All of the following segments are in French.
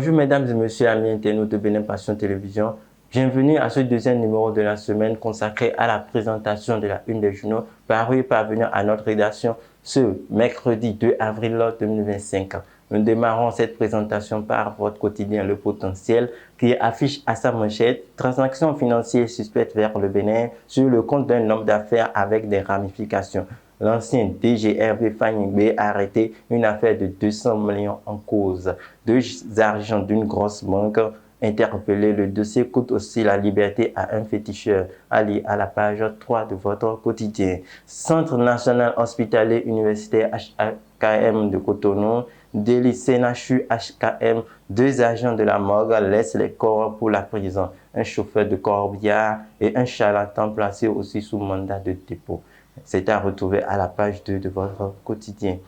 Bonjour mesdames et messieurs, amis internautes de Bénin Passion Télévision. Bienvenue à ce deuxième numéro de la semaine consacré à la présentation de la une des journaux paru et parvenu à notre rédaction ce mercredi 2 avril 2025. Nous démarrons cette présentation par votre quotidien Le Potentiel qui affiche à sa manchette « Transactions financières suspectes vers le Bénin sur le compte d'un homme d'affaires avec des ramifications ». L'ancien DGRB Fanyingbe a arrêté une affaire de 200 millions en cause. Deux agents d'une grosse banque interpellés. Le dossier coûte aussi la liberté à un féticheur. Allez à la page 3 de votre quotidien. Centre national hospitalier universitaire HKM de Cotonou, délit CNHU HKM, deux agents de la morgue laissent les corps pour la prison. Un chauffeur de corbillard et un charlatan placés aussi sous mandat de dépôt. C'est à retrouver à la page 2 de votre quotidien.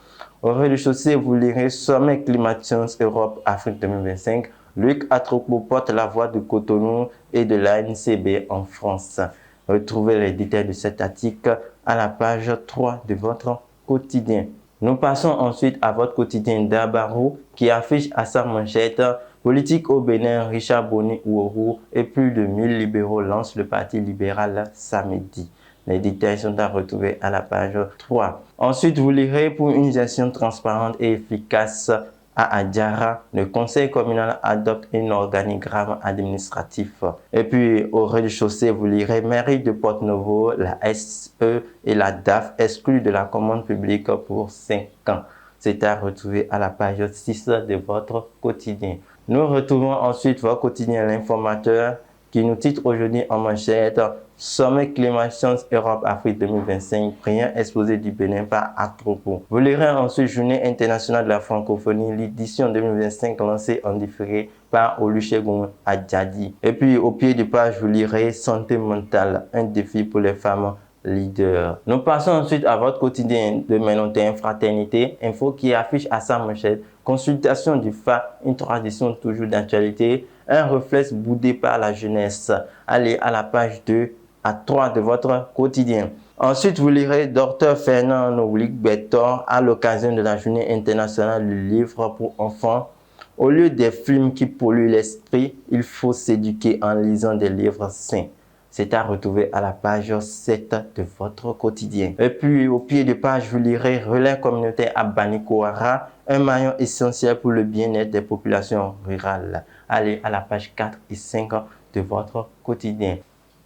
Au rez-de-chaussée, vous lirez Sommet Climate Change Europe Afrique 2025. Luc Atropo porte la voix de Cotonou et de l'ANCB en France. Retrouvez les détails de cet article à la page 3 de votre quotidien. Nous passons ensuite à votre quotidien d'Abarou qui affiche à sa manchette « Politique au Bénin, Richard Boni Ouourou et plus de 1000 libéraux lancent le Parti libéral samedi ». Les détails sont à retrouver à la page 3. Ensuite, vous lirez pour une gestion transparente et efficace à Adjara, le conseil communal adopte un organigramme administratif. Et puis, au rez-de-chaussée, vous lirez mairie de Porte-Novo, la SE et la DAF exclues de la commande publique pour 5 ans. C'est à retrouver à la page 6 de votre quotidien. Nous retrouvons ensuite votre quotidien L'Informateur qui nous titre aujourd'hui en manchette « Sommet Climat Change Europe Afrique 2025, rien exposé du Bénin par Atropo ». Vous lirez ensuite Journée internationale de la francophonie, l'édition 2025 lancée en différé par Olusegun Adjadi. Et puis au pied de page, vous lirez Santé mentale, un défi pour les femmes leaders. Nous passons ensuite à votre quotidien de Ménontin Fraternité, info qui affiche à sa manchette « Consultation du FA, une tradition toujours d'actualité ». Un réflexe boudé par la jeunesse. Allez à la page 2 à 3 de votre quotidien. Ensuite, vous lirez Dr Fernand Nowlik Betor à l'occasion de la journée internationale du livre pour enfants. Au lieu des films qui polluent l'esprit, il faut s'éduquer en lisant des livres sains. C'est à retrouver à la page 7 de votre quotidien. Et puis, au pied de page, vous lirez Relais communautaire à Banikoara, un maillon essentiel pour le bien-être des populations rurales. Allez à la page 4 et 5 de votre quotidien.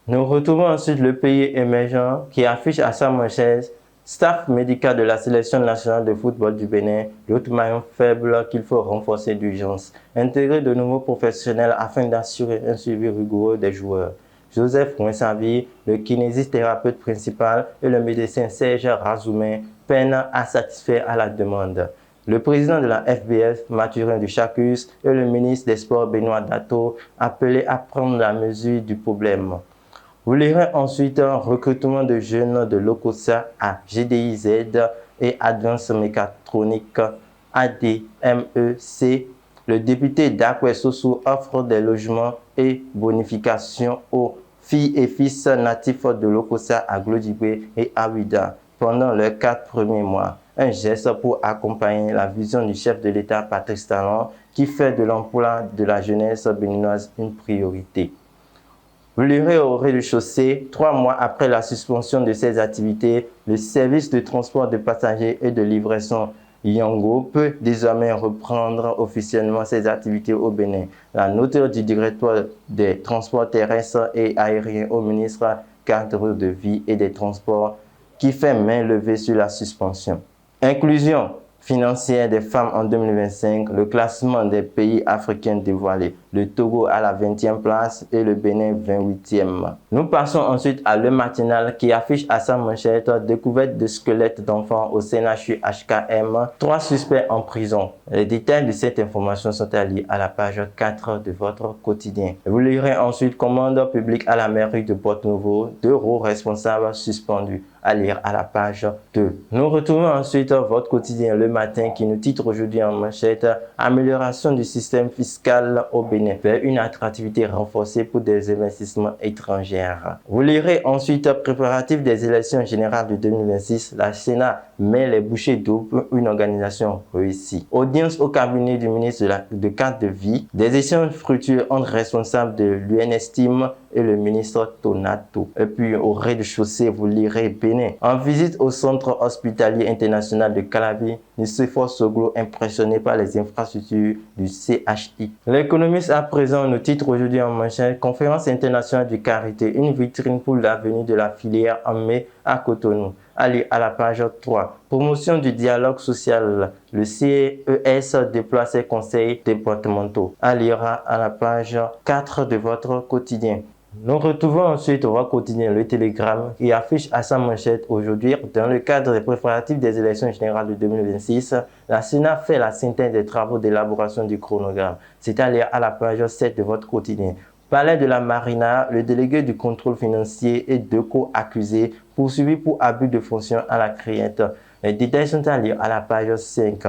Nous retrouvons ensuite le pays émergent qui affiche à sa manchette staff médical de la sélection nationale de football du Bénin, l'autre maillon faible qu'il faut renforcer d'urgence. Intégrer de nouveaux professionnels afin d'assurer un suivi rigoureux des joueurs. Joseph Mouinsavi, le kinésithérapeute principal, et le médecin Serge Razoumen peinent à satisfaire à la demande. Le président de la FBF, Mathurin Duchacus, et le ministre des Sports, Benoît Dato, appelés à prendre la mesure du problème. Vous lirez ensuite un recrutement de jeunes de l'OCOSA à GDIZ et Advanced Mécatronique ADMEC. Le député Dakwe Sossou offre des logements et bonifications aux filles et fils natifs de l'OCOSA à Glodibé et à Ouida pendant leurs 4 premiers mois. Un geste pour accompagner la vision du chef de l'État Patrice Talon qui fait de l'emploi de la jeunesse béninoise une priorité. Vous lirez au rez-de-chaussée, 3 mois après la suspension de ses activités, le service de transport de passagers et de livraison Yango peut désormais reprendre officiellement ses activités au Bénin. La note du directeur des transports terrestres et aériens au ministre cadre de vie et des transports qui fait main levée sur la suspension. Inclusion financière des femmes en 2025, le classement des pays africains dévoilé. Le Togo à la 20e place et le Bénin 28e. Nous passons ensuite à Le Matinal qui affiche à sa manchette découverte de squelettes d'enfants au CNHU HKM, 3 suspects en prison. Les détails de cette information sont à lire à la page 4 de votre quotidien. Vous lirez ensuite commande publique à la mairie de Porte-Novo, 2 hauts responsables suspendus. À lire à la page 2. Nous retrouvons ensuite votre quotidien Le Matin qui nous titre aujourd'hui en manchette amélioration du système fiscal au Bénin vers une attractivité renforcée pour des investissements étrangers. Vous lirez ensuite préparatifs des élections générales de 2026. La Sénat mais les bouchées doubles, une organisation réussie. Audience au cabinet du ministre de cadre de vie, des échanges fructueux entre responsables de l'UNESTIM et le ministre Tonato. Et puis au rez-de-chaussée, vous lirez Bénin. En visite au centre hospitalier international de Calabi, Nicéphore Soglo impressionné par les infrastructures du CHI. L'économiste à présent nous titre aujourd'hui en manchette Conférence internationale du Carité, une vitrine pour l'avenir de la filière en mai à Cotonou. Allez à la page 3. Promotion du dialogue social. Le CES déploie ses conseils départementaux. Allez à la page 4 de votre quotidien. Nous retrouvons ensuite votre quotidien Le Télégramme qui affiche à sa manchette aujourd'hui, dans le cadre des préparatifs des élections générales de 2026, la Sénat fait la synthèse des travaux d'élaboration du chronogramme. C'est à lire à la page 7 de votre quotidien. Palais de la Marina, le délégué du contrôle financier et deux co-accusés poursuivis pour abus de fonction à la criette. Les détails sont à lire à la page 5.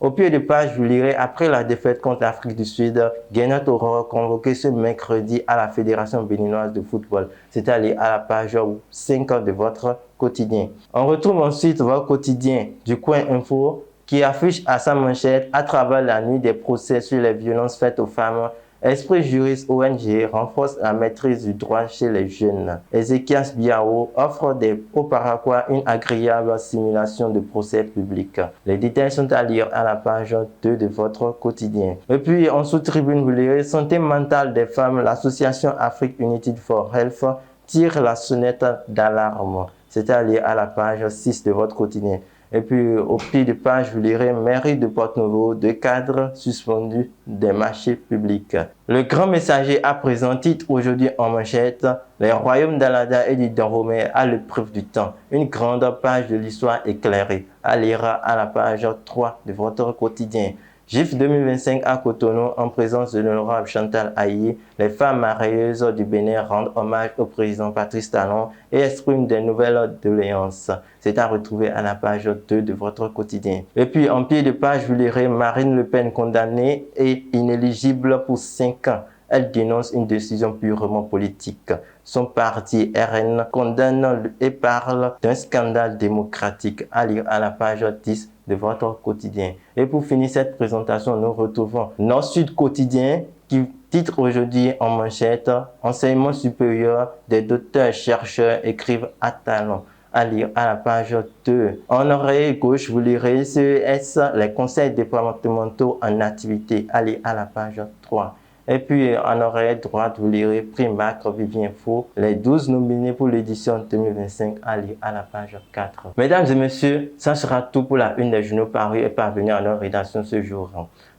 Au pied de page, vous lirez après la défaite contre l'Afrique du Sud, Guinette Aurore convoqué ce mercredi à la Fédération béninoise de football. C'est à lire à la page 5 de votre quotidien. On retrouve ensuite votre quotidien du Coin Info qui affiche à sa manchette à travers la nuit des procès sur les violences faites aux femmes. Esprit juriste ONG renforce la maîtrise du droit chez les jeunes. Ezekias Biao offre au Paraguay une agréable simulation de procès public. Les détails sont à lire à la page 2 de votre quotidien. Et puis en sous-tribune, vous lirez Santé mentale des femmes, l'association Afrique United for Health tire la sonnette d'alarme. C'est à lire à la page 6 de votre quotidien. Et puis, au pied de page, vous lirez Mairie de Porto-Novo, deux cadres suspendus des marchés publics. Le grand messager à présent titre aujourd'hui en manchette Les royaumes d'Alada et du Dahomey à l'épreuve du temps. Une grande page de l'histoire éclairée. À lire à la page 3 de votre quotidien. GIF 2025 à Cotonou, en présence de l'honorable Chantal Aïe, les femmes marieuses du Bénin rendent hommage au président Patrice Talon et expriment des nouvelles doléances. C'est à retrouver à la page 2 de votre quotidien. Et puis, en pied de page, vous lirez Marine Le Pen condamnée et inéligible pour 5 ans. Elle dénonce une décision purement politique. Son parti RN condamne et parle d'un scandale démocratique. À lire à la page 10 de votre quotidien. Et pour finir cette présentation, nous retrouvons Nord-Sud quotidien qui titre aujourd'hui en manchette Enseignement supérieur des docteurs chercheurs écrivent à talent. À lire à la page 2. En oreille gauche, vous lirez CES, les conseils départementaux en activité. À lire à la page 3. Et puis, en oreille droite, vous lirez Primac, Vivien Faux, les 12 nominés pour l'édition 2025 à lire à la page 4. Mesdames et messieurs, ça sera tout pour la une des journaux parus et parvenus à notre rédaction ce jour.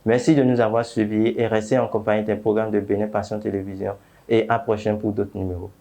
Merci de nous avoir suivis et restez en compagnie des programmes de Bénin Passion Télévision et à prochain pour d'autres numéros.